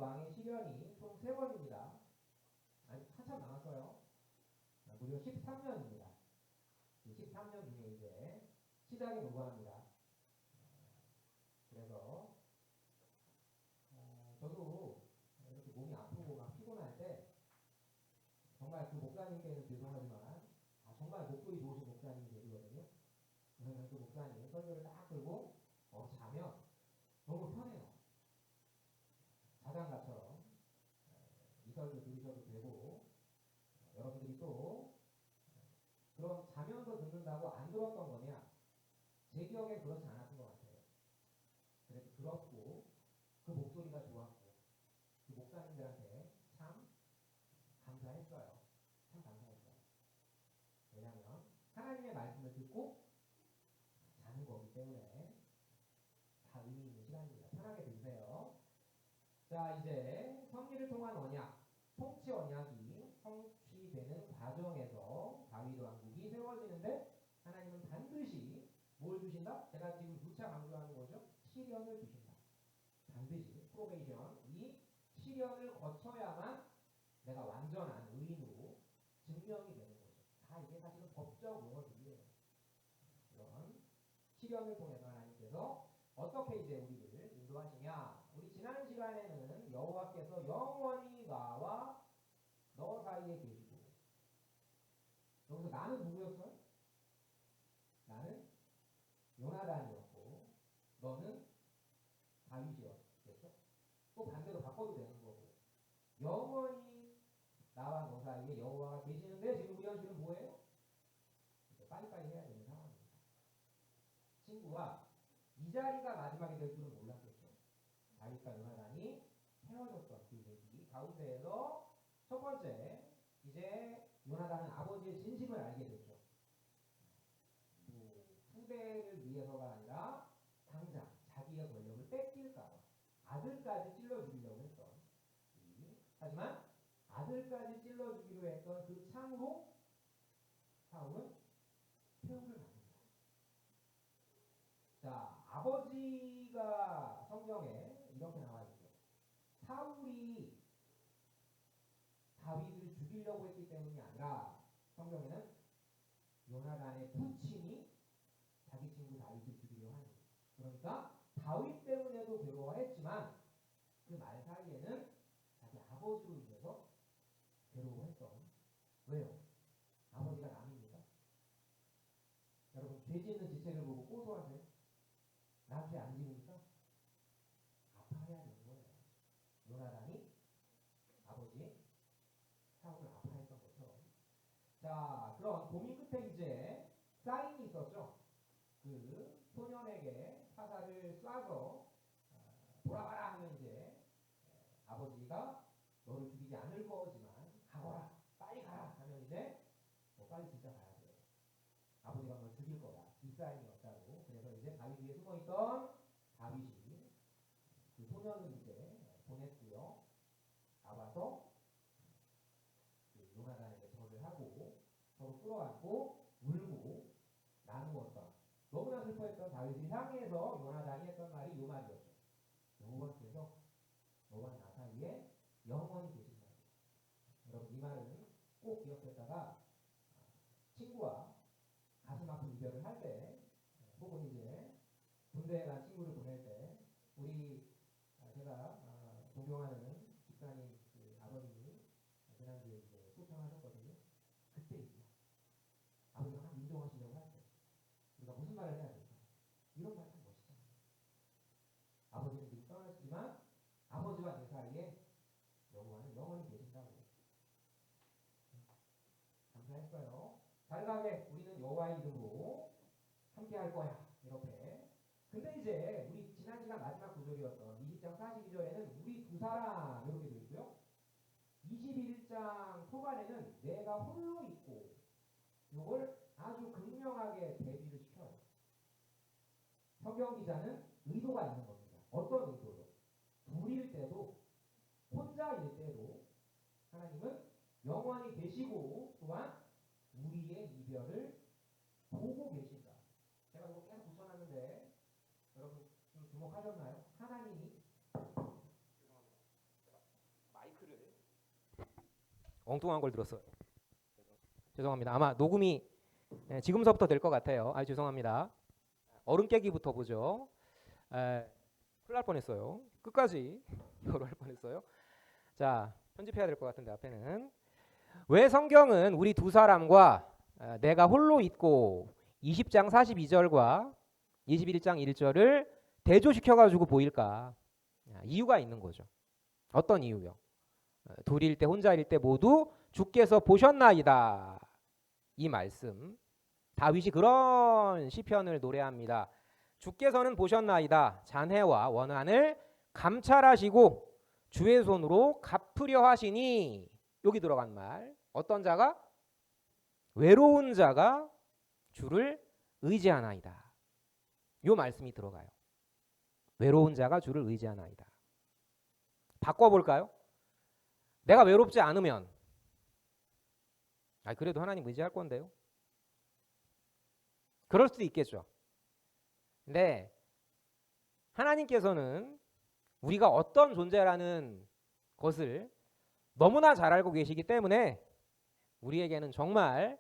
왕의 시련이 총 3번입니다. 아니, 한참 남았어요. 무려 13년입니다. 13년 중에 이제 시작이 노고합니다. 그래서 저도 이렇게 몸이 아프고 막 피곤할 때 정말 그 목사님께는 죄송하지만 정말 목소리 좋으신 목사님이 계시거든요. 그러면 그 목사님 설교를 딱 들고 자면 너무 편해요. 자장가처럼 이 설교 들으셔도 되고 여러분들이 또 그럼 자면서 듣는다고 안 들었던 거냐? 제 기억에 그렇지 않았던 것 같아요. 그래서 들었고 그 목소리가 좋았고 그 목사님들한테 참 감사했어요. 참 감사했어요. 왜냐하면 하나님의 말씀을 듣고 자는 거기 때문에 다 의미 있는 시간입니다. 편하게 들으세요. 자, 이제 섭리를 통한 언약, 통치 언약이 성취되는 과정에서 다윗 왕국이 세워지는데 하나님은 반드시 뭘 주신다? 제가 지금 누차 강조하는 거죠. 시련을 주신다. 반드시 프로베이션, 이 시련을 거쳐야만 내가 완전한 의인으로 증명이 되는 거죠. 다 이게 사실은 법적 용어들이에요. 이런 시련을 통해서 하나님께서 어떻게 이제 우리를 인도하시냐? 우리 지난 시간에는 여호와께서 영원히 나와 너 사이에 계시고 여기서 나는 누구였어요? 나는 요나단이었고 너는 다윗이었겠죠? 또 반대로 바꿔도 되는 거고 영원히 나와 너 사이에 여호와가 계시는데 지금 우리 현실은 뭐예요? 빨리빨리 해야 되는 상황입니다. 친구가 이 자리가 마지막이 될 줄은 몰랐겠죠. 다윗과 요나단이 헤어졌던 그 얘기 가운데에서 첫 번째 이제 요나단은 아버지의 진심을 알게 됐죠. 후대를 위해서가 아니라 당장 자기의 권력을 뺏길까봐 아들까지 찔러주려고 했던 하지만 아들까지 찔러주기로 했던 그 창으로 사울은 표현을 합니다. 자, 아버지가 성경에 이렇게 나와 있죠. 사울이 다윗을 죽이려고 했기 때문이 아니라 성경에는 요나단의 부친이 자기 친구 다윗을 죽이려고 하는 거예요. 그러니까 다윗 때문에도 괴로워했지만 그 말 사이에는 자기 아버지로 인해서 괴로워했던. 왜요? 아버지가 남입니까? 여러분 죄 짓는 지체를 보고 고소하세요? 나 죄 안 지으니까 아파해야 되는 거예요. 요나단이 아버지 사울을 아파했던 거죠. 자, 그럼 고민 끝에 이제 사인이 있었죠. 그 소년에게 화살을 쏴서 돌아가라 하면 이제 아버지가 너를 죽이지 않을 거지만 가거라, 빨리 가라 하면 이제 빨리 진짜 가야 돼요. 아버지가 널 죽일 거야. 이 사인이었다고. 그래서 이제 바위 뒤에 숨어있던 다윗이 그 소년을 이제 보냈고요. 나와서 그 요나단에게 절을 하고 서로 끌어안고 울고 나누었던, 너무나 슬퍼했던 다윗을 향해서 요나단이 했던 말이 이 말이었죠. 여호와께서 너와 나 사이에 영원히 계신다. 여러분 이 말은 꼭 기억했다가 친구와 가슴 아픈 이별을 할 때, 혹은 이제 군대에 간 친구를 보낼 때, 우리 제가 존경하는 집사님 그 아버님이 지난주에 이제 소청하셨거든요. 그때 있죠. 아버지가 막 인정하시려고 할 때, 우리가 무슨 말을 해야 될까? 이런 말 참 멋있잖아요. 아버지는 지금 떠났지만 아버지와 내 사이에 여호와는 영원히 계신다고. 감사했어요. 잘 가게 우리는 여호와의 이름으로 함께 할 거야. 이렇게. 근데 이제 우리 지난 시간 마지막 구절이었던 20장 42절에는 우리 두 사람 이렇게 되어 있고요. 21장 초반에는 내가 홀로 있고, 이걸 아주 극명하게 대비를 시켜요. 성경 기자는 의도가 있는 겁니다. 어떤 의도요? 둘일 때도 혼자일 때도 하나님은 영원히 계시고 또한 우리의 이별을 보고 계신다. 제가 이거 계속 붙여놨는데 여러분 좀 주목하셨나요? 하나님이 엉뚱한 걸 들었어요. 죄송합니다. 아마 녹음이 지금서부터 될 것 같아요. 죄송합니다. 얼음 깨기부터 보죠. 큰일 날 뻔했어요. 끝까지 이거로 할 뻔했어요. 자, 편집해야 될 것 같은데 앞에는 왜 성경은 우리 두 사람과 내가 홀로 있고 20장 42절과 21장 1절을 대조시켜가지고 보일까? 이유가 있는 거죠. 어떤 이유요? 둘일 때 혼자일 때 모두 주께서 보셨나이다. 이 말씀. 다윗이 그런 시편을 노래합니다. 주께서는 보셨나이다. 잔해와 원한을 감찰하시고 주의 손으로 갚으려 하시니. 여기 들어간 말. 어떤 자가? 외로운 자가 주를 의지하나이다. 이 말씀이 들어가요. 외로운 자가 주를 의지하나이다. 바꿔볼까요? 내가 외롭지 않으면 그래도 하나님 의지할 건데요. 그럴 수도 있겠죠. 근데 하나님께서는 우리가 어떤 존재라는 것을 너무나 잘 알고 계시기 때문에 우리에게는 정말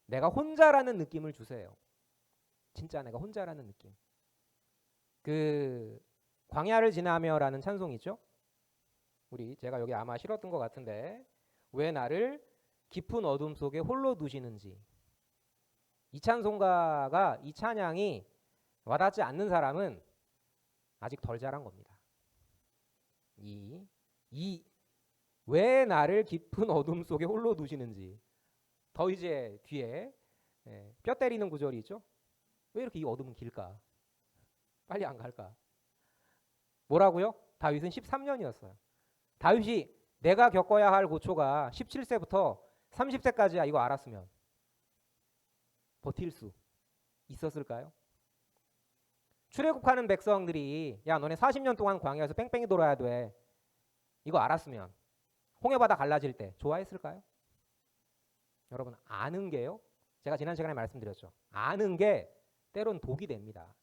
내가 혼자라는 느낌을 주세요. 진짜 내가 혼자라는 느낌. 그 광야를 지나며라는 찬송이 있죠. 제가 여기 아마 실었던 것 같은데 왜 나를 깊은 어둠 속에 홀로 두시는지. 이 찬송가가 이 찬양이 와닿지 않는 사람은 아직 덜 자란 겁니다. 왜 나를 깊은 어둠 속에 홀로 두시는지. 더 이제 뒤에 뼈 때리는 구절이 있죠. 왜 이렇게 이 어둠은 길까? 빨리 안 갈까? 뭐라고요? 다윗은 13년이었어요. 다윗이 내가 겪어야 할 고초가 17세부터 30세까지야 이거 알았으면 버틸 수 있었을까요? 출애굽하는 백성들이 야 너네 40년 동안 광야에서 뺑뺑이 돌아야 돼. 이거 알았으면 홍해바다 갈라질 때 좋아했을까요? 여러분 아는 게요. 제가 지난 시간에 말씀드렸죠. 아는 게 때론 독이 됩니다.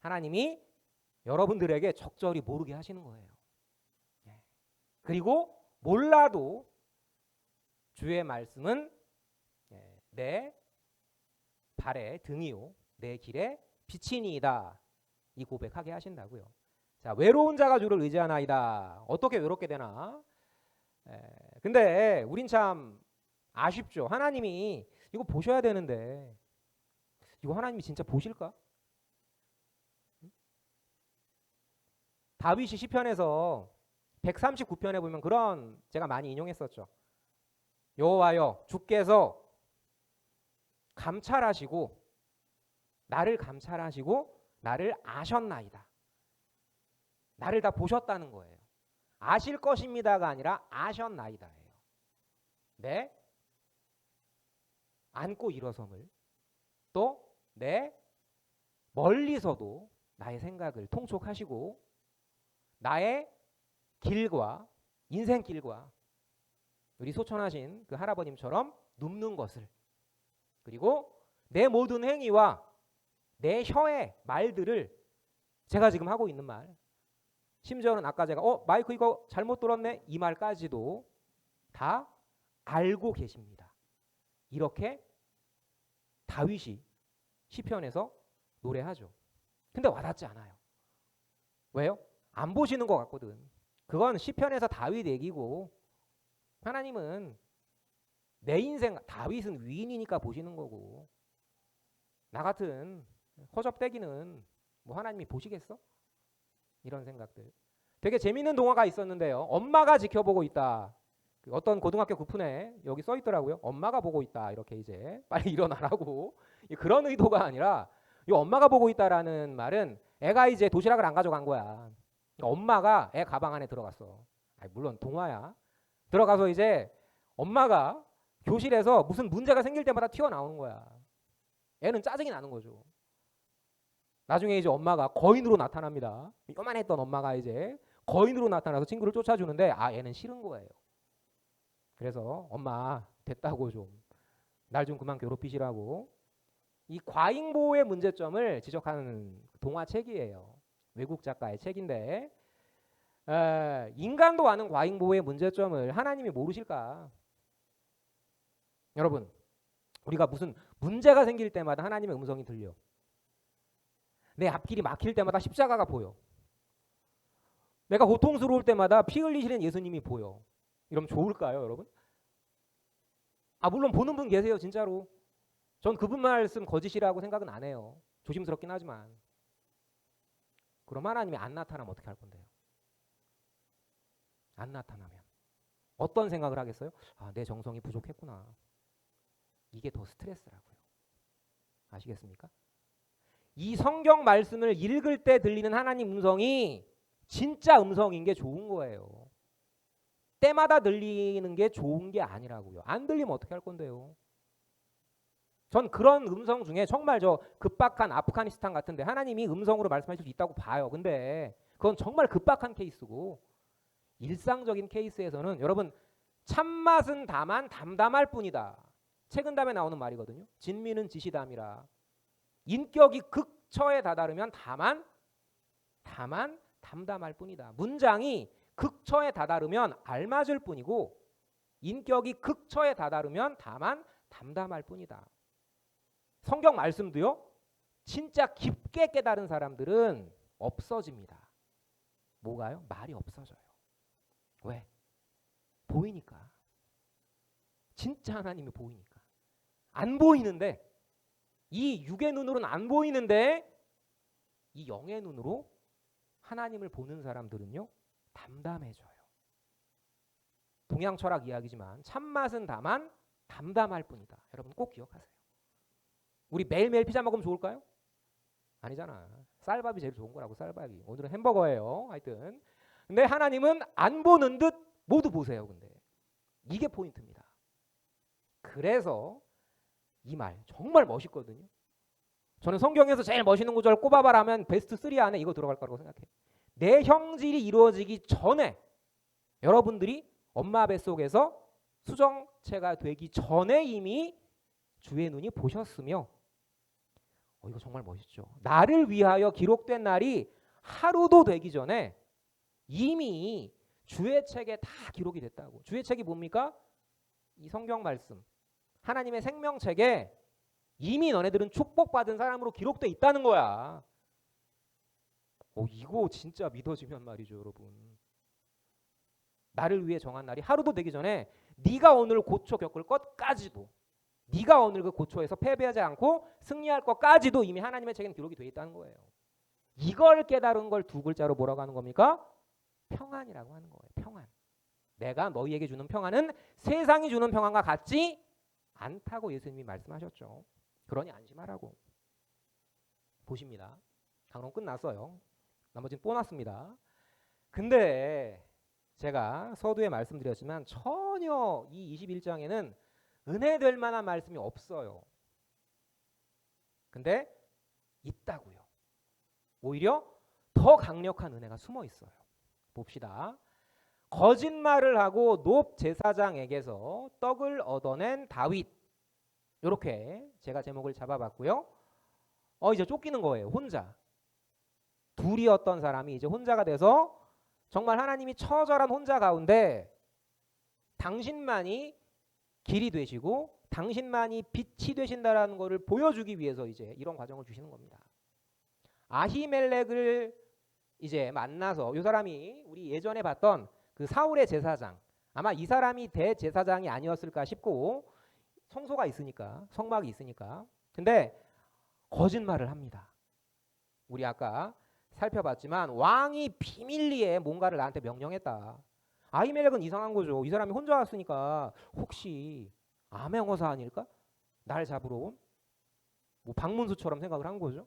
하나님이 여러분들에게 적절히 모르게 하시는 거예요. 그리고 몰라도 주의 말씀은 내 발의 등이요 내 길의 빛이니이다. 이 고백하게 하신다고요. 자, 외로운 자가 주를 의지하나이다. 어떻게 외롭게 되나? 근데 우린 참 아쉽죠. 하나님이 이거 보셔야 되는데 이거 하나님이 진짜 보실까? 다윗이 시편에서 139편에 보면 그런 제가 많이 인용했었죠. 여호와여 주께서 감찰하시고 나를 아셨나이다. 나를 다 보셨다는 거예요. 아실 것입니다가 아니라 아셨나이다예요. 내 앉고 일어섬을 또 내 멀리서도 나의 생각을 통촉하시고 나의 길과 인생길과 우리 소천하신 그 할아버님처럼 눕는 것을 그리고 내 모든 행위와 내 혀의 말들을 제가 지금 하고 있는 말 심지어는 아까 제가 마이크 이거 잘못 들었네 이 말까지도 다 알고 계십니다. 이렇게 다윗이 시편에서 노래하죠. 근데 와닿지 않아요. 왜요? 안 보시는 것 같거든. 그건 시편에서 다윗 얘기고 하나님은 내 인생 다윗은 위인이니까 보시는 거고 나 같은 허접대기는 뭐 하나님이 보시겠어? 이런 생각들. 되게 재밌는 동화가 있었는데요. 엄마가 지켜보고 있다. 어떤 고등학교 구푼에 여기 써 있더라고요. 엄마가 보고 있다. 이렇게 이제 빨리 일어나라고. 그런 의도가 아니라 이 엄마가 보고 있다라는 말은 애가 이제 도시락을 안 가져간 거야. 엄마가 애 가방 안에 들어갔어. 물론 동화야. 들어가서 이제 엄마가 교실에서 무슨 문제가 생길 때마다 튀어나오는 거야. 애는 짜증이 나는 거죠. 나중에 이제 엄마가 거인으로 나타납니다. 요만했던 엄마가 이제 거인으로 나타나서 친구를 쫓아주는데 애는 싫은 거예요. 그래서 엄마 됐다고 좀 날 좀 그만 괴롭히시라고. 이 과잉보호의 문제점을 지적하는 동화책이에요. 외국 작가의 책인데 인간도 아는 과잉보호의 문제점을 하나님이 모르실까? 여러분, 우리가 무슨 문제가 생길 때마다 하나님의 음성이 들려. 내 앞길이 막힐 때마다 십자가가 보여. 내가 고통스러울 때마다 피 흘리시는 예수님이 보여. 이러면 좋을까요, 여러분? 물론 보는 분 계세요, 진짜로. 전 그분 말씀 거짓이라고 생각은 안 해요. 조심스럽긴 하지만. 그럼 하나님이 안 나타나면 어떻게 할 건데요? 안 나타나면 어떤 생각을 하겠어요? 내 정성이 부족했구나. 이게 더 스트레스라고요. 아시겠습니까? 이 성경 말씀을 읽을 때 들리는 하나님 음성이 진짜 음성인 게 좋은 거예요. 때마다 들리는 게 좋은 게 아니라고요. 안 들리면 어떻게 할 건데요? 전 그런 음성 중에 정말 저 급박한 아프가니스탄 같은데 하나님이 음성으로 말씀하실 수 있다고 봐요. 근데 그건 정말 급박한 케이스고, 일상적인 케이스에서는 여러분, 참맛은 다만 담담할 뿐이다. 책은담에 나오는 말이거든요. 진미는 지시담이라. 인격이 극처에 다다르면 다만 담담할 뿐이다. 문장이 극처에 다다르면 알맞을 뿐이고, 인격이 극처에 다다르면 다만 담담할 뿐이다. 성경 말씀도요, 진짜 깊게 깨달은 사람들은 없어집니다. 뭐가요? 말이 없어져요. 왜? 보이니까. 진짜 하나님이 보이니까. 안 보이는데, 이 육의 눈으로는 안 보이는데 이 영의 눈으로 하나님을 보는 사람들은요, 담담해져요. 동양 철학 이야기지만 참맛은 다만 담담할 뿐이다. 여러분 꼭 기억하세요. 우리 매일매일 피자 먹으면 좋을까요? 아니잖아. 쌀밥이 제일 좋은 거라고. 쌀밥이. 오늘은 햄버거예요. 하여튼. 근데 하나님은 안 보는 듯 모두 보세요. 근데 이게 포인트입니다. 그래서 이 말 정말 멋있거든요. 저는 성경에서 제일 멋있는 구절 꼽아봐라면 베스트 3 안에 이거 들어갈 거라고 생각해요. 내 형질이 이루어지기 전에, 여러분들이 엄마 뱃속에서 수정체가 되기 전에 이미 주의 눈이 보셨으며, 이거 정말 멋있죠. 나를 위하여 기록된 날이 하루도 되기 전에 이미 주의 책에 다 기록이 됐다고. 주의 책이 뭡니까? 이 성경 말씀, 하나님의 생명책에 이미 너네들은 축복받은 사람으로 기록돼 있다는 거야. 이거 진짜 믿어지면 말이죠, 여러분. 나를 위해 정한 날이 하루도 되기 전에 네가 오늘 고초 겪을 것까지도, 네가 오늘 그 고초에서 패배하지 않고 승리할 것까지도 이미 하나님의 책에는 기록이 돼 있다는 거예요. 이걸 깨달은 걸 두 글자로 뭐라고 하는 겁니까? 평안이라고 하는 거예요. 평안. 내가 너희에게 주는 평안은 세상이 주는 평안과 같지 않다고 예수님이 말씀하셨죠. 그러니 안심하라고. 보십니다. 강론 끝났어요. 나머지는 보너스입니다. 근데 제가 서두에 말씀드렸지만 전혀 이 21장에는 은혜될 만한 말씀이 없어요. 근데 있다고요. 오히려 더 강력한 은혜가 숨어 있어요. 봅시다. 거짓말을 하고 높 제사장에게서 떡을 얻어낸 다윗. 이렇게 제가 제목을 잡아봤고요. 이제 쫓기는 거예요. 혼자. 둘이었던 사람이 이제 혼자가 돼서 정말 하나님이 처절한 혼자 가운데 당신만이 길이 되시고 당신만이 빛이 되신다라는 것을 보여주기 위해서 이제 이런 과정을 주시는 겁니다. 아히멜렉을 이제 만나서, 이 사람이 우리 예전에 봤던 그 사울의 제사장, 아마 이 사람이 대제사장이 아니었을까 싶고, 성소가 있으니까, 성막이 있으니까. 근데 거짓말을 합니다. 우리 아까 살펴봤지만 왕이 비밀리에 뭔가를 나한테 명령했다. 아히멜렉은 이상한 거죠. 이 사람이 혼자 왔으니까 혹시 암행어사 아닐까? 날 잡으러 온? 뭐 박문수처럼 생각을 한 거죠.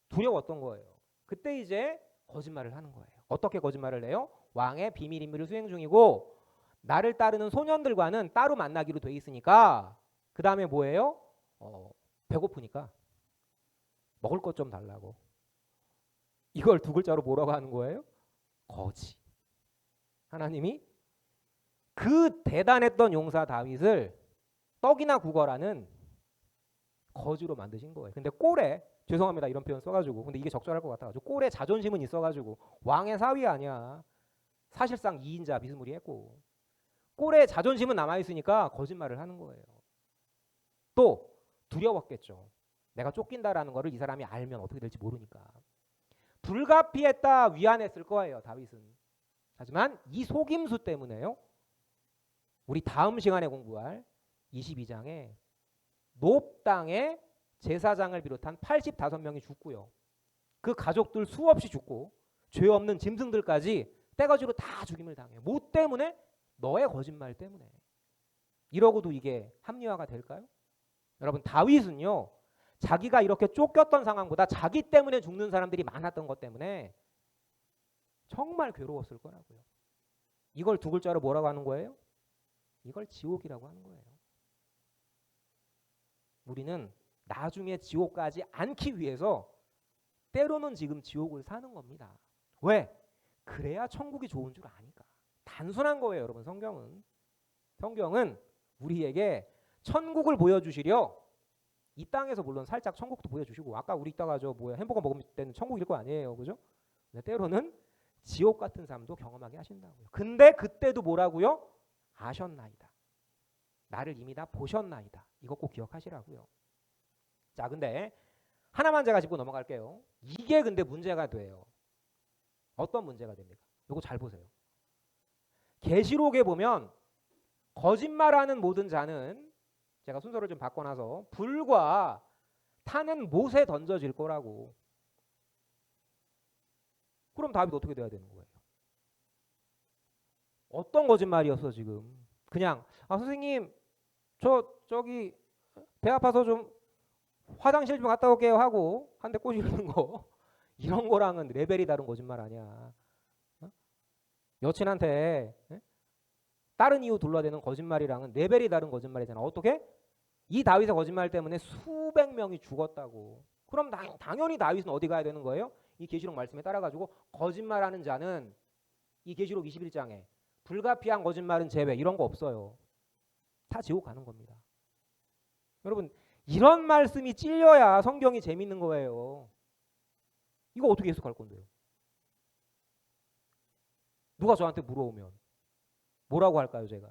두려웠던 거예요. 그때 이제 거짓말을 하는 거예요. 어떻게 거짓말을 해요? 왕의 비밀 임무를 수행 중이고 나를 따르는 소년들과는 따로 만나기로 돼 있으니까, 그 다음에 뭐예요? 배고프니까 먹을 것 좀 달라고. 이걸 두 글자로 뭐라고 하는 거예요? 거지. 하나님이 그 대단했던 용사 다윗을 떡이나 구걸하는 거지로 만드신 거예요. 근데 꼴에, 죄송합니다 이런 표현 써가지고, 근데 이게 적절할 것 같아가지고, 꼴에 자존심은 있어가지고 왕의 사위 아니야. 사실상 2인자 비스무리했고 꼴에 자존심은 남아있으니까 거짓말을 하는 거예요. 다윗도 두려웠겠죠. 내가 쫓긴다라는 거를 이 사람이 알면 어떻게 될지 모르니까. 불가피했다 위안했을 거예요, 다윗은. 하지만 이 속임수 때문에요. 우리 다음 시간에 공부할 22장에 놉 땅에 제사장을 비롯한 85명이 죽고요. 그 가족들 수없이 죽고 죄 없는 짐승들까지 떼거지로 다 죽임을 당해요. 뭐 때문에? 너의 거짓말 때문에. 이러고도 이게 합리화가 될까요? 여러분, 다윗은요, 자기가 이렇게 쫓겼던 상황보다 자기 때문에 죽는 사람들이 많았던 것 때문에 정말 괴로웠을 거라고요. 이걸 두 글자로 뭐라고 하는 거예요? 이걸 지옥이라고 하는 거예요. 우리는 나중에 지옥 가지 않기 위해서 때로는 지금 지옥을 사는 겁니다. 왜? 그래야 천국이 좋은 줄 아니까. 단순한 거예요, 여러분. 성경은 우리에게 천국을 보여주시려 이 땅에서 물론 살짝 천국도 보여주시고, 아까 우리 이따가 햄버거 먹을 때는 천국일 거 아니에요, 그죠? 근데 때로는 지옥 같은 삶도 경험하게 하신다고요. 근데 그때도 뭐라고요? 아셨나이다. 나를 이미 다 보셨나이다. 이거 꼭 기억하시라고요. 자, 근데 하나만 제가 짚고 넘어갈게요. 이게 근데 문제가 돼요. 어떤 문제가 됩니까? 이거 잘 보세요. 계시록에 보면 거짓말하는 모든 자는, 제가 순서를 좀 바꿔놔서, 불과 타는 못에 던져질 거라고. 그럼 다윗 어떻게 돼야 되는 거예요? 어떤 거짓말이었어 지금? 그냥 선생님 저기 배 아파서 좀 화장실 좀 갔다 올게요 하고 한 대 꼬시는 거 이런 거랑은 레벨이 다른 거짓말 아니야. 여친한테 다른 이유 둘러대는 거짓말이랑은 레벨이 다른 거짓말이잖아. 어떻게? 이 다윗의 거짓말 때문에 수백 명이 죽었다고. 그럼 당연히 다윗은 어디 가야 되는 거예요? 이 계시록 말씀에 따라가지고 거짓말하는 자는 이 계시록 21장에 불가피한 거짓말은 제외, 이런 거 없어요. 다 지옥 가는 겁니다. 여러분, 이런 말씀이 찔려야 성경이 재밌는 거예요. 이거 어떻게 해석할 건데요? 누가 저한테 물어오면 뭐라고 할까요, 제가?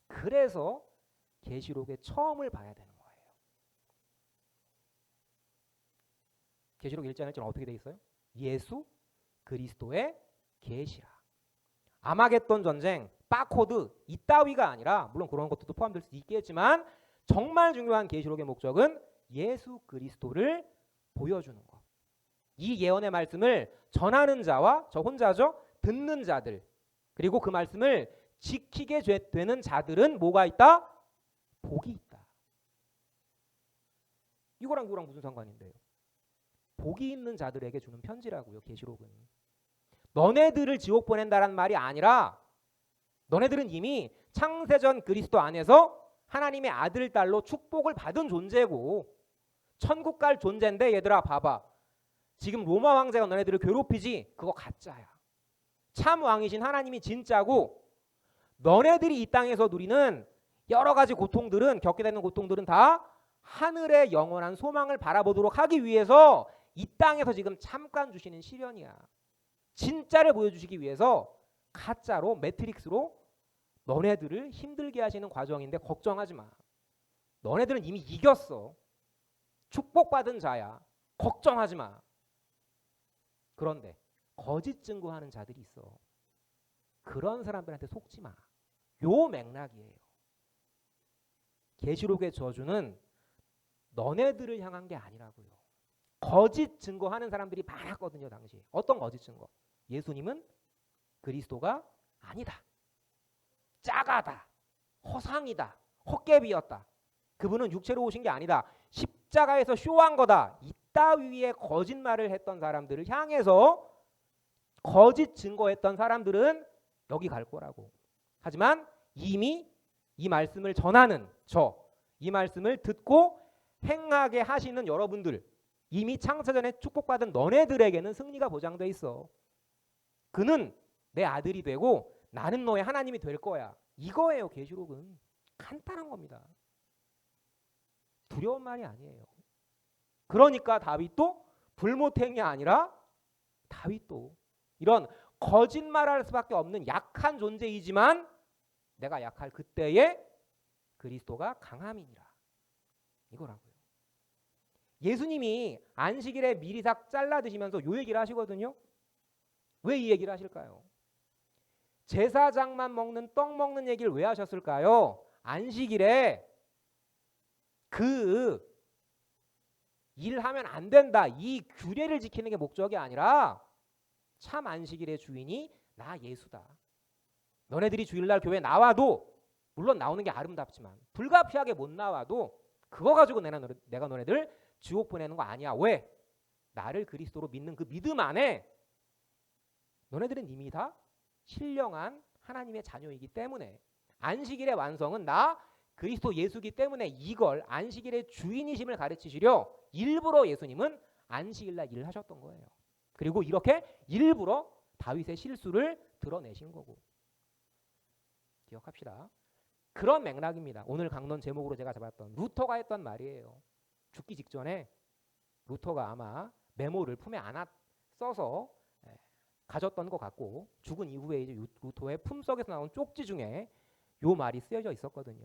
그래서 계시록의 처음을 봐야 되는 거예요. 계시록 1장 1절은 어떻게 돼 있어요? 예수 그리스도의 계시라. 아마겟돈 전쟁, 바코드 이따위가 아니라, 물론 그런 것도 포함될 수 있겠지만 정말 중요한 계시록의 목적은 예수 그리스도를 보여주는 것. 이 예언의 말씀을 전하는 자와 저 혼자죠, 듣는 자들, 그리고 그 말씀을 지키게 되는 자들은 뭐가 있다? 복이 있다. 이거랑 무슨 상관인데요? 복이 있는 자들에게 주는 편지라고요, 계시록은. 너네들을 지옥 보낸다라는 말이 아니라 너네들은 이미 창세전 그리스도 안에서 하나님의 아들, 딸로 축복을 받은 존재고 천국 갈 존재인데, 얘들아 봐봐. 지금 로마 황제가 너네들을 괴롭히지? 그거 가짜야. 참 왕이신 하나님이 진짜고, 너네들이 이 땅에서 누리는 여러 가지 고통들은, 겪게 되는 고통들은 다 하늘의 영원한 소망을 바라보도록 하기 위해서 이 땅에서 지금 잠깐 주시는 시련이야. 진짜를 보여주시기 위해서 가짜로, 매트릭스로 너네들을 힘들게 하시는 과정인데 걱정하지 마. 너네들은 이미 이겼어. 축복받은 자야. 걱정하지 마. 그런데 거짓 증거하는 자들이 있어. 그런 사람들한테 속지 마. 요 맥락이에요. 계시록의 저주는 너네들을 향한 게 아니라고요. 거짓 증거하는 사람들이 많았거든요, 당시에. 어떤 거짓 증거? 예수님은 그리스도가 아니다. 짜가다. 허상이다. 헛개비였다. 그분은 육체로 오신 게 아니다. 십자가에서 쇼한 거다. 이따위의 거짓말을 했던 사람들을 향해서 거짓 증거했던 사람들은 여기 갈 거라고. 하지만 이미 이 말씀을 전하는 이 말씀을 듣고 행하게 하시는 여러분들, 이미 창세전에 축복받은 너네들에게는 승리가 보장돼 있어. 그는 내 아들이 되고 나는 너의 하나님이 될 거야. 이거예요, 계시록은. 간단한 겁니다. 두려운 말이 아니에요. 그러니까 다윗도 불모탱이 아니라 다윗도 이런 거짓말할 수밖에 없는 약한 존재이지만 내가 약할 그때에 그리스도가 강함이니라. 이거라고요. 예수님이 안식일에 미리 닭 잘라 드시면서 요 얘기를 하시거든요. 왜 이 얘기를 하실까요? 제사장만 먹는 떡 먹는 얘기를 왜 하셨을까요? 안식일에 그 일하면 안 된다, 이 규례를 지키는 게 목적이 아니라 참 안식일의 주인이 나 예수다. 너네들이 주일날 교회 나와도, 물론 나오는 게 아름답지만 불가피하게 못 나와도 그거 가지고 내가 너네들 지옥 보내는 거 아니야. 왜? 나를 그리스도로 믿는 그 믿음 안에 너네들은 이미 다 신령한 하나님의 자녀이기 때문에, 안식일의 완성은 나 그리스도 예수기 때문에, 이걸 안식일의 주인이심을 가르치시려 일부러 예수님은 안식일날 일을 하셨던 거예요. 그리고 이렇게 일부러 다윗의 실수를 드러내신 거고. 기억합시다. 그런 맥락입니다. 오늘 강론 제목으로 제가 잡았던 루터가 했던 말이에요. 죽기 직전에 루터가 아마 메모를 품에 안아 써서 가졌던 것 같고, 죽은 이후에 이제 루터의 품속에서 나온 쪽지 중에 요 말이 쓰여져 있었거든요.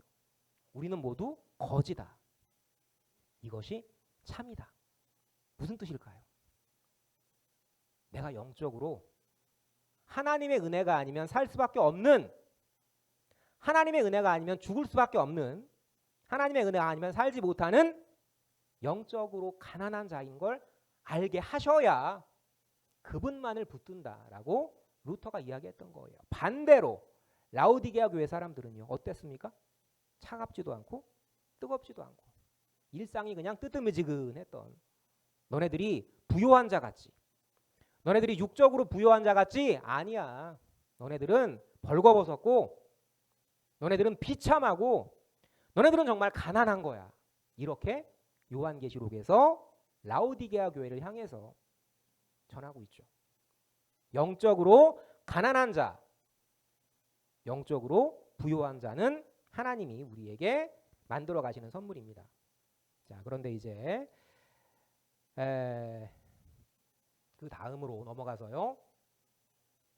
우리는 모두 거지다. 이것이 참이다. 무슨 뜻일까요? 내가 영적으로 하나님의 은혜가 아니면 살 수밖에 없는, 하나님의 은혜가 아니면 죽을 수밖에 없는, 하나님의 은혜가 아니면 살지 못하는 영적으로 가난한 자인 걸 알게 하셔야 그분만을 붙든다라고 루터가 이야기했던 거예요. 반대로 라오디게아 교회 사람들은요, 어땠습니까? 차갑지도 않고 뜨겁지도 않고 일상이 그냥 뜨뜻미지근했던, 너네들이 부요한 자 같지, 너네들이 육적으로 부요한 자 같지? 아니야. 너네들은 벌거벗었고, 너네들은 비참하고, 너네들은 정말 가난한 거야. 이렇게 요한계시록에서 라오디게아 교회를 향해서 전하고 있죠. 영적으로 가난한 자, 영적으로 부요한 자는 하나님이 우리에게 만들어 가시는 선물입니다. 자, 그런데 이제 그 다음으로 넘어가서요,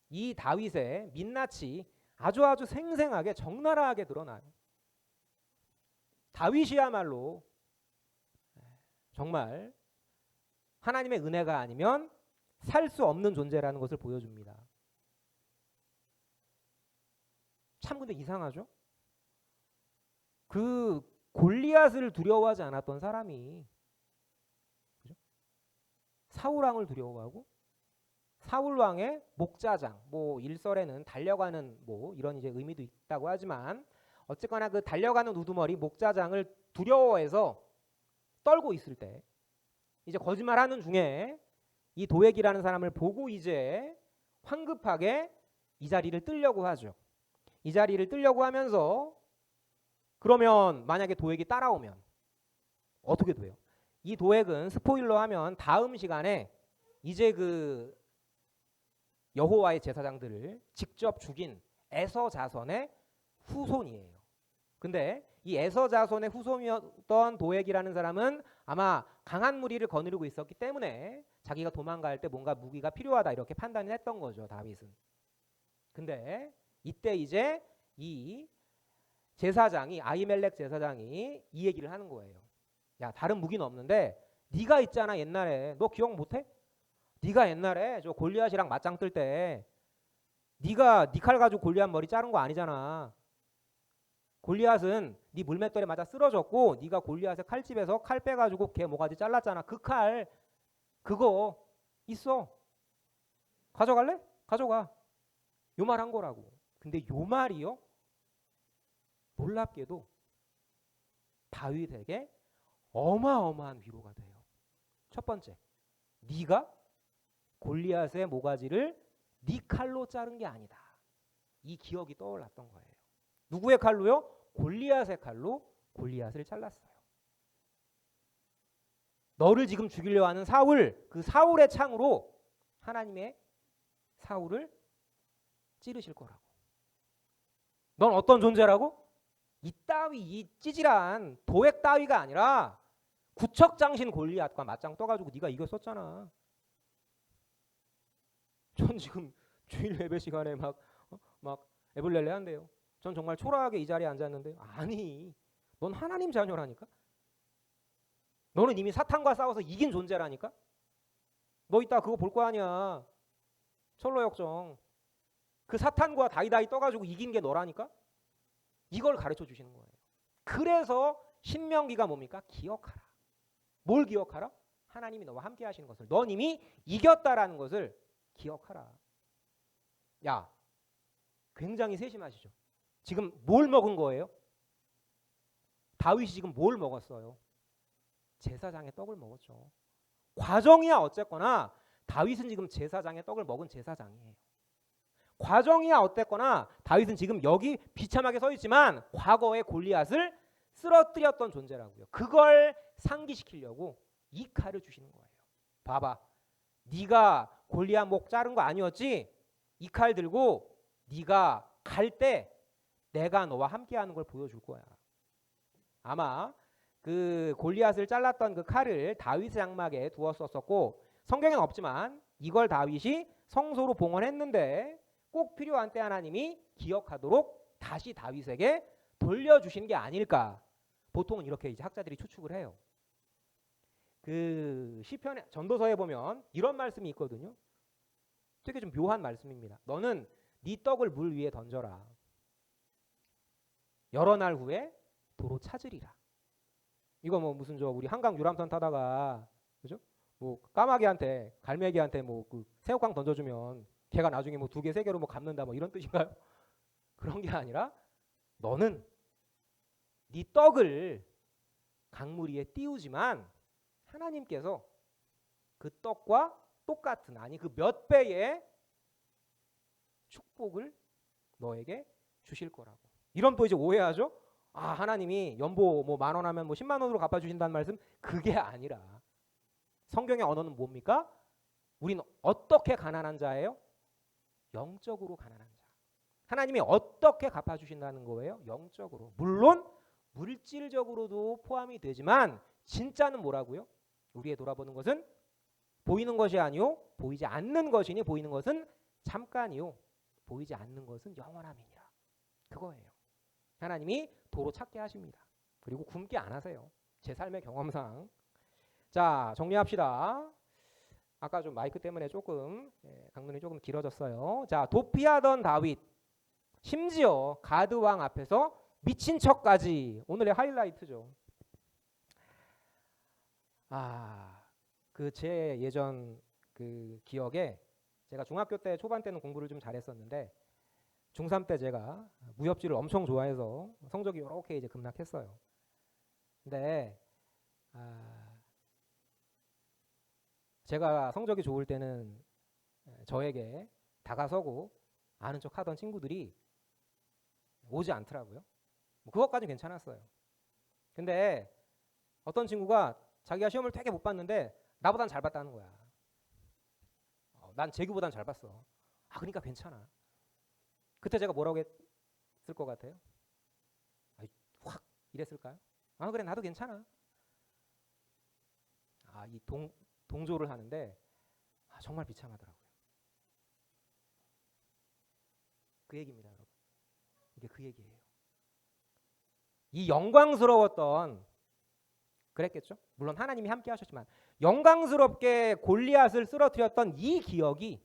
이 다윗의 민낯이 아주 생생하게 적나라하게 드러나요. 다윗이야말로 정말 하나님의 은혜가 아니면 살 수 없는 존재라는 것을 보여줍니다. 참 근데 이상하죠? 그 골리앗을 두려워하지 않았던 사람이, 그죠? 사울왕을 두려워하고, 사울왕의 목자장, 뭐 일설에는 달려가는 뭐 이런 이제 의미도 있다고 하지만, 어쨌거나 그 달려가는 우두머리 목자장을 두려워해서 떨고 있을 때, 이제 거짓말하는 중에 이 도액이라는 사람을 보고 이제 황급하게 이 자리를 뜨려고 하죠. 이 자리를 뜨려고 하면서, 그러면 만약에 도액이 따라오면 어떻게 돼요? 이 도액은 스포일러 하면 다음 시간에 이제 그 여호와의 제사장들을 직접 죽인 에서 자손의 후손이에요. 근데 이 에서 자손의 후손이었던 도액이라는 사람은 아마 강한 무리를 거느리고 있었기 때문에 자기가 도망갈 때 뭔가 무기가 필요하다 이렇게 판단을 했던 거죠, 다윗은. 근데 이때 이제 이 제사장이, 아히멜렉 제사장이 이 얘기를 하는 거예요. 야, 다른 무기는 없는데 네가 있잖아, 옛날에 너 기억 못해? 네가 옛날에 저 골리앗이랑 맞짱 뜰 때 네가 네 칼 가지고 골리앗 머리 자른 거 아니잖아. 골리앗은 네 물맷돌에 맞아 쓰러졌고, 네가 골리앗의 칼집에서 칼 빼가지고 걔 모가지 잘랐잖아. 그 칼, 그거 있어. 가져갈래? 가져가. 요 말 한 거라고. 근데 요 말이요, 놀랍게도 다윗에게 어마어마한 위로가 돼요. 첫 번째, 네가 골리앗의 모가지를 네 칼로 자른 게 아니다. 이 기억이 떠올랐던 거예요. 누구의 칼로요? 골리앗의 칼로 골리앗을 잘랐어요. 너를 지금 죽이려 하는 사울, 그 사울의 창으로 하나님의 사울을 찌르실 거라고. 넌 어떤 존재라고? 이 따위, 이 찌질한 도액 따위가 아니라 구척장신 골리앗과 맞짱 떠가지고 네가 이겼었잖아. 전 지금 주일 예배 시간에 막 에블렐레 한대요. 전 정말 초라하게 이 자리에 앉았는데, 아니, 넌 하나님 자녀라니까. 너는 이미 사탄과 싸워서 이긴 존재라니까. 너 이따 그거 볼 거 아니야. 철로역정. 그 사탄과 다이다이 떠가지고 이긴 게 너라니까. 이걸 가르쳐 주시는 거예요. 그래서 신명기가 뭡니까? 기억하라. 뭘 기억하라? 하나님이 너와 함께 하시는 것을. 넌 이미 이겼다라는 것을 기억하라. 야, 굉장히 세심하시죠. 지금 뭘 먹은 거예요? 다윗이 지금 뭘 먹었어요? 제사장의 떡을 먹었죠. 과정이야 어쨌거나 다윗은 지금 제사장의 떡을 먹은 제사장이에요. 과정이야 어땠거나 다윗은 지금 여기 비참하게 서 있지만 과거의 골리앗을 쓰러뜨렸던 존재라고요. 그걸 상기시키려고 이 칼을 주시는 거예요. 봐봐, 네가 골리앗 목 자른 거 아니었지? 이 칼 들고 네가 갈 때 내가 너와 함께하는 걸 보여줄 거야. 아마 그 골리앗을 잘랐던 그 칼을 다윗의 장막에 두었었고 성경에는 없지만 이걸 다윗이 성소로 봉헌했는데 꼭 필요한 때 하나님이 기억하도록 다시 다윗에게 돌려주신 게 아닐까. 보통은 이렇게 이제 학자들이 추측을 해요. 그 시편의 전도서에 보면 이런 말씀이 있거든요. 되게 좀 묘한 말씀입니다. 너는 네 떡을 물 위에 던져라. 여러 날 후에 도로 찾으리라. 이거 뭐 무슨 저 우리 한강 유람선 타다가 그죠? 뭐 까마귀한테 갈매기한테 뭐 그 새우깡 던져주면 걔가 나중에 뭐 2개 3개로 뭐 갚는다 뭐 이런 뜻인가요? 그런 게 아니라 너는 네 떡을 강물 위에 띄우지만 하나님께서 그 떡과 똑같은 아니 그 몇 배의 축복을 너에게 주실 거라고. 이런 또 이제 오해하죠? 아, 하나님이 연보 뭐 10,000원 하면 뭐 10만 원으로 갚아 주신다는 말씀 그게 아니라 성경의 언어는 뭡니까? 우리는 어떻게 가난한 자예요? 영적으로 가난한 자. 하나님이 어떻게 갚아 주신다는 거예요? 영적으로. 물론 물질적으로도 포함이 되지만 진짜는 뭐라고요? 우리의 돌아보는 것은 보이는 것이 아니요 보이지 않는 것이니 보이는 것은 잠깐이요 보이지 않는 것은 영원함이니라. 그거예요. 하나님이 도로 찾게 하십니다. 그리고 굶게 안 하세요. 제 삶의 경험상. 자, 정리합시다. 아까 좀 마이크 때문에 조금 강론이 조금 길어졌어요. 자, 도피하던 다윗 심지어 가드 왕 앞에서 미친 척까지. 오늘의 하이라이트죠. 그 제 예전 그 기억에 제가 중학교 때 초반 때는 공부를 좀 잘했었는데 중3 때 제가 무협지를 엄청 좋아해서 성적이 이렇게 이제 급락했어요. 근데 제가 성적이 좋을 때는 저에게 다가서고 아는 척 하던 친구들이 오지 않더라고요. 뭐 그것까지는 괜찮았어요. 근데 어떤 친구가 자기가 시험을 되게 못 봤는데 나보단 잘 봤다는 거야. 난 재규보단 잘 봤어. 그러니까 괜찮아. 그때 제가 뭐라고 했을 것 같아요? 확 이랬을까요? 그래 나도 괜찮아. 이 동조를 하는데 정말 비참하더라고요. 그 얘기입니다, 여러분. 이게 그 얘기예요. 이 영광스러웠던 그랬겠죠? 물론 하나님이 함께 하셨지만 영광스럽게 골리앗을 쓰러뜨렸던 이 기억이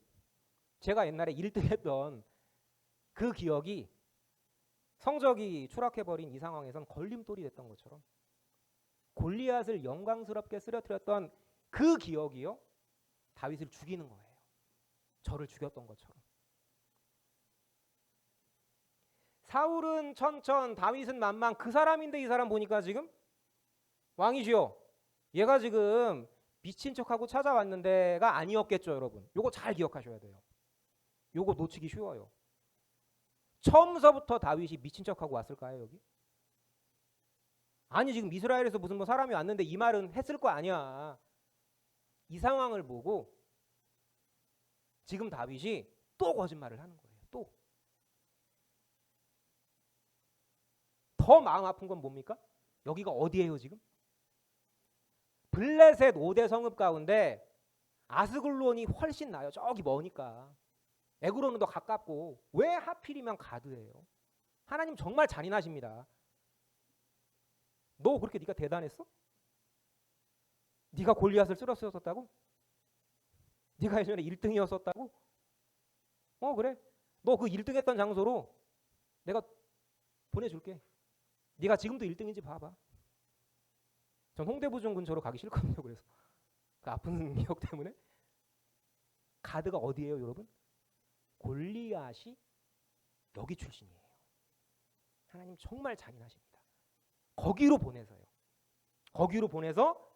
제가 옛날에 1등했던 그 기억이 성적이 추락해버린 이 상황에선 걸림돌이 됐던 것처럼 골리앗을 영광스럽게 쓰러뜨렸던 그 기억이요 다윗을 죽이는 거예요. 저를 죽였던 것처럼. 사울은 천천, 다윗은 만만. 그 사람인데 이 사람 보니까 지금 왕이시여. 얘가 지금 미친 척하고 찾아왔는데가 아니었겠죠, 여러분. 요거 잘 기억하셔야 돼요. 요거 놓치기 쉬워요. 처음서부터 다윗이 미친 척하고 왔을까요, 여기? 아니 지금 이스라엘에서 무슨 뭐 사람이 왔는데 이 말은 했을 거 아니야. 이 상황을 보고 지금 다윗이 또 거짓말을 하는 거예요. 또. 더 마음 아픈 건 뭡니까? 여기가 어디예요 지금? 블레셋 5대 성읍 가운데 아스글론이 훨씬 나요. 저기 머니까. 에그론은 더 가깝고 왜 하필이면 가드예요? 하나님 정말 잔인하십니다. 너 그렇게 네가 대단했어? 네가 골리앗을 쓰러뜨렸었다고? 네가 예전에 1등이었었다고? 그래. 너 그 1등 했던 장소로 내가 보내줄게. 네가 지금도 1등인지 봐봐. 전 홍대부중 근처로 가기 싫거든요. 그래서 그 아픈 기억 때문에. 가드가 어디예요, 여러분? 골리앗이 여기 출신이에요. 하나님 정말 잔인하십니다. 거기로 보내서요. 거기로 보내서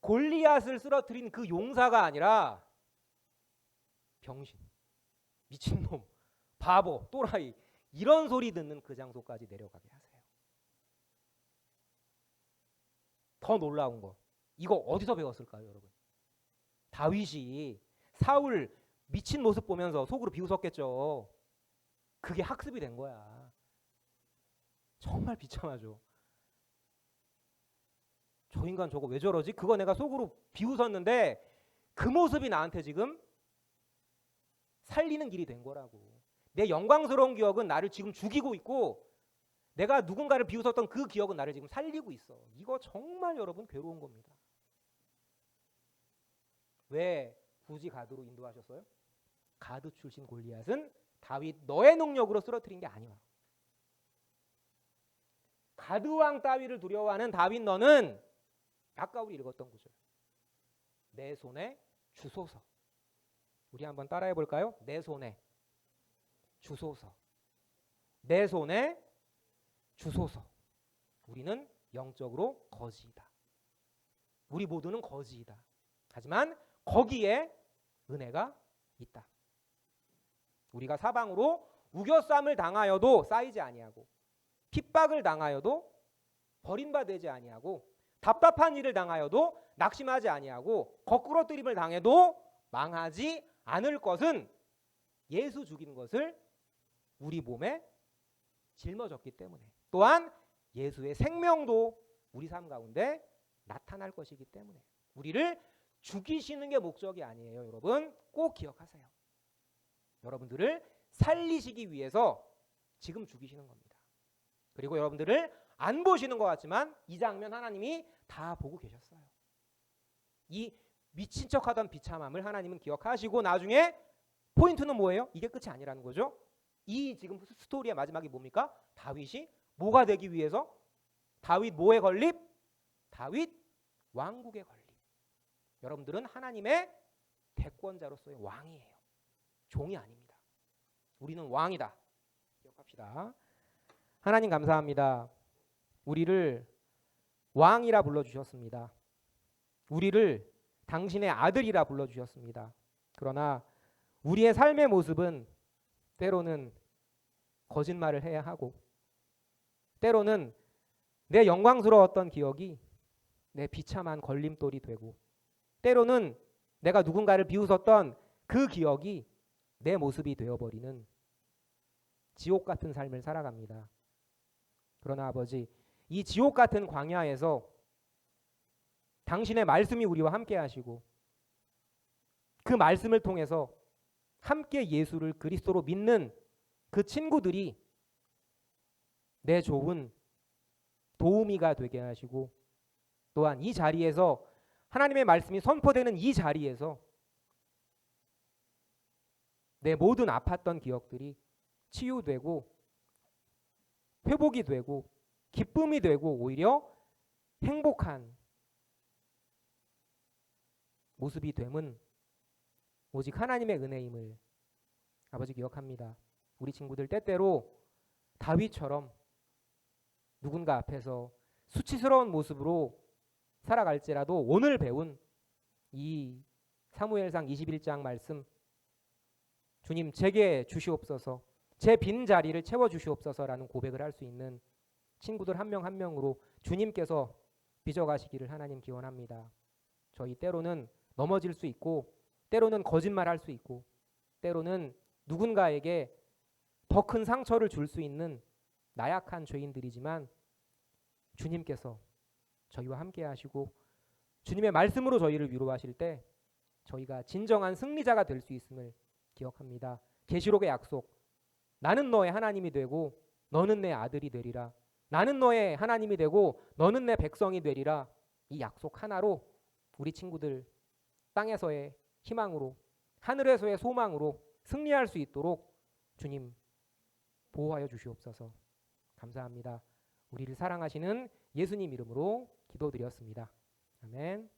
골리앗을 쓰러뜨린 그 용사가 아니라 병신, 미친놈, 바보, 또라이 이런 소리 듣는 그 장소까지 내려가게 하세요. 더 놀라운 거, 이거 어디서 배웠을까요, 여러분? 다윗이 사울 미친 모습 보면서 속으로 비웃었겠죠. 그게 학습이 된 거야. 정말 비참하죠. 저 인간 저거 왜 저러지? 그거 내가 속으로 비웃었는데 그 모습이 나한테 지금 살리는 길이 된 거라고. 내 영광스러운 기억은 나를 지금 죽이고 있고 내가 누군가를 비웃었던 그 기억은 나를 지금 살리고 있어. 이거 정말 여러분 괴로운 겁니다. 왜 굳이 가드로 인도하셨어요? 가드 출신 골리앗은 다윗 너의 능력으로 쓰러뜨린 게 아니야. 가드 왕 다윗을 두려워하는 다윗 너는 아까 우리 읽었던 구절. 내 손에 주소서. 우리 한번 따라해 볼까요? 내 손에 주소서. 내 손에 주소서. 우리는 영적으로 거지이다. 우리 모두는 거지이다. 하지만 거기에 은혜가 있다. 우리가 사방으로 우겨쌈을 당하여도 쌓이지 아니하고 핍박을 당하여도 버림받지 아니하고 답답한 일을 당하여도 낙심하지 아니하고 거꾸로 뜨림을 당해도 망하지 않을 것은 예수 죽인 것을 우리 몸에 짊어졌기 때문에, 또한 예수의 생명도 우리 삶 가운데 나타날 것이기 때문에 우리를 죽이시는 게 목적이 아니에요. 여러분 꼭 기억하세요. 여러분들을 살리시기 위해서 지금 죽이시는 겁니다. 그리고 여러분들을 안 보시는 것 같지만 이 장면 하나님이 다 보고 계셨어요. 이 미친 척하던 비참함을 하나님은 기억하시고 나중에 포인트는 뭐예요? 이게 끝이 아니라는 거죠. 이 지금 스토리의 마지막이 뭡니까? 다윗이 뭐가 되기 위해서? 다윗 뭐의 건립? 다윗 왕국의 건립. 여러분들은 하나님의 대권자로서의 왕이에요. 종이 아닙니다. 우리는 왕이다. 기억합시다. 하나님 감사합니다. 우리를 왕이라 불러주셨습니다. 우리를 당신의 아들이라 불러주셨습니다. 그러나 우리의 삶의 모습은 때로는 거짓말을 해야 하고 때로는 내 영광스러웠던 기억이 내 비참한 걸림돌이 되고 때로는 내가 누군가를 비웃었던 그 기억이 내 모습이 되어버리는 지옥 같은 삶을 살아갑니다. 그러나 아버지, 이 지옥 같은 광야에서 당신의 말씀이 우리와 함께 하시고 그 말씀을 통해서 함께 예수를 그리스도로 믿는 그 친구들이 내 좋은 도우미가 되게 하시고 또한 이 자리에서 하나님의 말씀이 선포되는 이 자리에서 내 모든 아팠던 기억들이 치유되고 회복이 되고 기쁨이 되고 오히려 행복한 모습이 됨은 오직 하나님의 은혜임을 아버지 기억합니다. 우리 친구들 때때로 다윗처럼 누군가 앞에서 수치스러운 모습으로 살아갈지라도 오늘 배운 이 사무엘상 21장 말씀, 주님 제게 주시옵소서, 제 빈 자리를 채워주시옵소서라는 고백을 할 수 있는 친구들 한 명 한 명으로 주님께서 빚어가시기를 하나님 기원합니다. 저희 때로는 넘어질 수 있고 때로는 거짓말할 수 있고 때로는 누군가에게 더 큰 상처를 줄 수 있는 나약한 죄인들이지만 주님께서 저희와 함께 하시고 주님의 말씀으로 저희를 위로하실 때 저희가 진정한 승리자가 될 수 있음을 기억합니다. 계시록의 약속, 나는 너의 하나님이 되고 너는 내 아들이 되리라. 나는 너의 하나님이 되고 너는 내 백성이 되리라. 이 약속 하나로 우리 친구들 땅에서의 희망으로 하늘에서의 소망으로 승리할 수 있도록 주님 보호하여 주시옵소서. 감사합니다. 우리를 사랑하시는 예수님 이름으로 기도드렸습니다. 아멘.